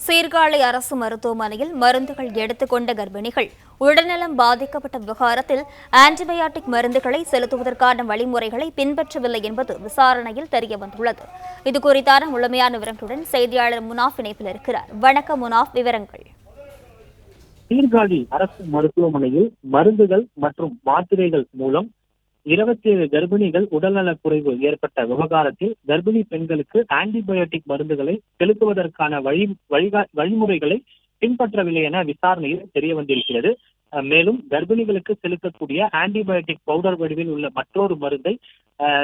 சீர்காழி அரசு மருத்துவமனையில் மருந்துகள் எடுத்துக்கொண்ட கர்ப்பிணிகள் உடல்நலம் பாதிக்கப்பட்ட விவகாரத்தில் ஆன்டிபயாட்டிக் மருந்துகளை செலுத்துவதற்கான வழிமுறைகளை பின்பற்றவில்லை என்பது விசாரணையில் தெரியவந்துள்ளது. இதுகுறித்தான முழுமையான விவரங்களுடன் செய்தியாளர் முனாஃப் இணைப்பில் இருக்கிறார். வணக்கம் முனாஃப், விவரங்கள். சீர்காழி அரசு மருத்துவமனையில் மருந்துகள் மற்றும் மாத்திரைகள் மூலம் 27 கர்ப்பிணிகள் உடல்நலக் குறைவு ஏற்பட்ட விவகாரத்தில் கர்ப்பிணி பெண்களுக்கு ஆன்டிபயோட்டிக் மருந்துகளை செலுத்துவதற்கான வழிமுறைகளை பின்பற்றவில்லை என விசாரணையில் தெரிய வந்திருக்கிறது. மேலும் கர்ப்பிணிகளுக்கு செலுத்தக்கூடிய ஆன்டிபயோட்டிக் பவுடர் வடிவில் உள்ள மற்றொரு மருந்தை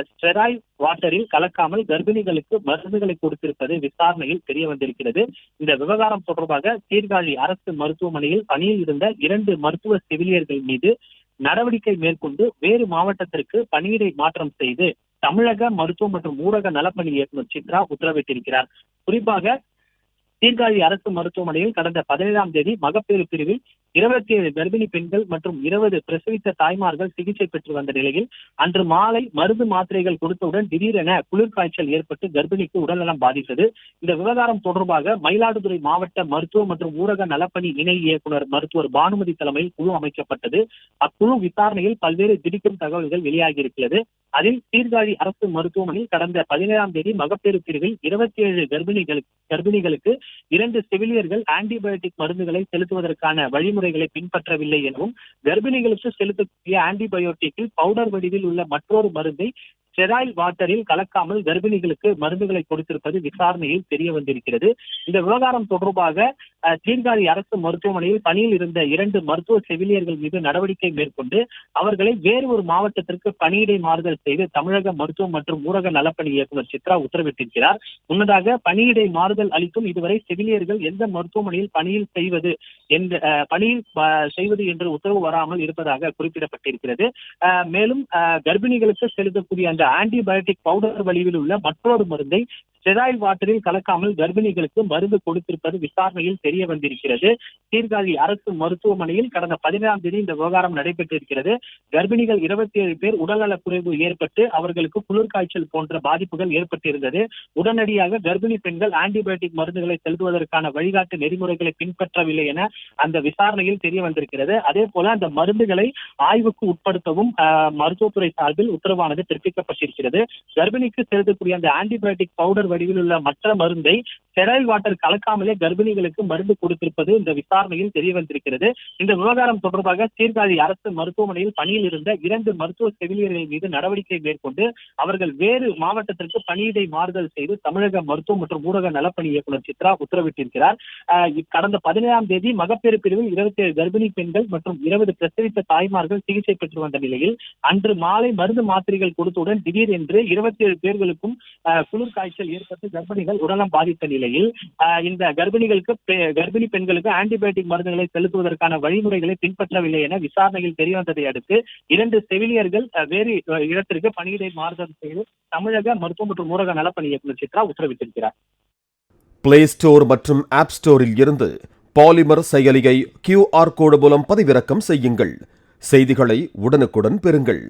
ஸ்டெராய்டு வாட்டரில் கலக்காமல் கர்ப்பிணிகளுக்கு மருந்துகளை கொடுத்திருப்பது விசாரணையில் தெரிய வந்திருக்கிறது. இந்த விவகாரம் தொடர்பாக சீர்காழி அரசு மருத்துவமனையில் பணியில் இருந்த 2 மருத்துவ செவிலியர்கள் மீது நடவடிக்கை மேற்கொண்டு வேறு மாவட்டத்திற்கு பணியிடை மாற்றம் செய்து தமிழக மருத்துவ மற்றும் ஊரக நலப்பணி இயக்குநர் சித்ரா உத்தரவிட்டிருக்கிறார். குறிப்பாக சீர்காழி அரசு மருத்துவமனையில் கடந்த 17ஆம் தேதி மகப்பேறு பிரிவில் 27 கர்ப்பிணி பெண்கள் மற்றும் 20 பிரசவித்த தாய்மார்கள் சிகிச்சை பெற்று வந்த நிலையில் அன்று மாலை மருந்து மாத்திரைகள் கொடுத்தவுடன் திடீரென குளிர்காய்ச்சல் ஏற்பட்டு கர்ப்பிணிக்கு உடல்நலம் பாதித்தது. இந்த விவகாரம் தொடர்பாக மயிலாடுதுறை மாவட்ட மருத்துவ மற்றும் ஊரக நலப்பணி இணை இயக்குநர் மருத்துவர் பானுமதி தலைமையில் குழு அமைக்கப்பட்டது. அக்குழு விசாரணையில் பல்வேறு திடுக்கும் தகவல்கள் வெளியாகியிருக்கிறது. அதில் சீர்காழி அரசு மருத்துவமனையில் கடந்த 17ஆம் தேதி மகப்பேறு பிரிவில் 27 கர்ப்பிணிகளுக்கு 2 செவிலியர்கள் ஆன்டிபயோட்டிக் மருந்துகளை செலுத்துவதற்கான வழிமுறைகளை பின்பற்றவில்லை எனவும் கர்ப்பிணிகளுக்கு செலுத்தக்கூடிய ஆன்டிபயோட்டிக்கில் பவுடர் வடிவில் உள்ள மற்றொரு மருந்தை ஸ்டெராய்டு வாட்டரில் கலக்காமல் கர்ப்பிணிகளுக்கு மருந்துகளை கொடுத்திருப்பது விசாரணையில் தெரிய வந்திருக்கிறது. இந்த விவகாரம் தொடர்பாக சீர்காழி அரசு மருத்துவமனையில் பணியில் இருந்த 2 மருத்துவ செவிலியர்கள் மீது நடவடிக்கை மேற்கொண்டு அவர்களை வேறு ஒரு மாவட்டத்திற்கு பணியிடை மாறுதல் செய்து தமிழக மருத்துவம் மற்றும் ஊரக நலப்பணி இயக்குநர் சித்ரா உத்தரவிட்டிருக்கிறார். முன்னதாக பணியிடை மாறுதல் அளித்தும் இதுவரை செவிலியர்கள் எந்த மருத்துவமனையில் பணியில் செய்வது என்று உத்தரவு வராமல் இருப்பதாக குறிப்பிடப்பட்டிருக்கிறது. மேலும் கர்ப்பிணிகளுக்கு செலுத்தக்கூடிய அந்த ஆன்டிபயோட்டிக் பவுடர் வடிவில் உள்ள மற்றொரு மருந்தை ஸ்டெராய்டு வாட்டரில் கலக்காமல் கர்ப்பிணிகளுக்கு மருந்து கொடுத்திருப்பது விசாரணையில் தெரிய வந்திருக்கிறது. சீர்காழி அரசு மருத்துவமனையில் கடந்த 17ஆம் தேதி இந்த விவகாரம் நடைபெற்றிருக்கிறது. கர்ப்பிணிகள் 27 பேர் உடல்நலக் குறைவு ஏற்பட்டு அவர்களுக்கு குளிர்காய்ச்சல் போன்ற பாதிப்புகள் ஏற்பட்டிருந்தது. உடனடியாக கர்ப்பிணி பெண்கள் ஆன்டிபயோட்டிக் மருந்துகளை செலுத்துவதற்கான வழிகாட்டு நெறிமுறைகளை பின்பற்றவில்லை என அந்த விசாரணையில் தெரிய வந்திருக்கிறது. அதே போல அந்த மருந்துகளை ஆய்வுக்கு உட்படுத்தவும் மருத்துவத்துறை சார்பில் உத்தரவானது பிறப்பிக்கப்பட்டிருக்கிறது. கர்ப்பிணிக்கு செலுத்தக்கூடிய அந்த ஆன்டிபயோட்டிக் பவுடர் வடிவில் உள்ள மற்ற மருந்தை ஸ்டெராய்டு வாட்டர் கலக்காமலே கர்ப்பிணிகளுக்கு மருந்து கொடுத்திருப்பது இந்த விசாரணையில் தெரிய வந்திருக்கிறது. இந்த விவகாரம் தொடர்பாக சீர்காழி அரசு மருத்துவமனையில் பணியில் இருந்த 2 மருத்துவ செவிலியர்கள் மீது நடவடிக்கை மேற்கொண்டு அவர்கள் வேறு மாவட்டத்திற்கு பணியிடை மாறுதல் செய்து தமிழக மருத்துவ மற்றும் ஊரக நலப்பணி இயக்குநர் சித்ரா உத்தரவிட்டிருக்கிறார். கடந்த 17ஆம் தேதி மகப்பேறு பிரிவில் 27 கர்ப்பிணி பெண்கள் மற்றும் 20 பிரசவித்த தாய்மார்கள் சிகிச்சை பெற்று வந்த நிலையில் அன்று மாலை மருந்து மாத்திரைகள் கொடுத்தவுடன் திடீரென்று 27 பேர்களுக்கும் குளிர் காய்ச்சல் ஏற்பட்டு கர்ப்பிணிகள் உடல்நலம் பாதித்த நிலையில் இந்த கர்ப்பிணி பெண்களுக்கு ஆன்டிபயோட்டிக் மருந்துகளை செலுத்துவதற்கான வழிமுறைகளை பின்பற்றவில்லை என விசாரணையில் தெரியவந்ததை அடுத்து 2 செவிலியர்கள் வேறு இடத்திற்கு பணியிடை மாறுதல் செய்து தமிழக மருத்துவ மற்றும் ஊரக நலப்பணி இயக்குநர் சித்ரா உத்தரவிட்டிருக்கிறார். பிளே ஸ்டோர் மற்றும் ஆப் ஸ்டோரில் இருந்து பாலிமர் செயலியை QR கோடு மூலம் பதிவிறக்கம் செய்யுங்கள். செய்திகளை உடனுக்குடன் பெறுங்கள்.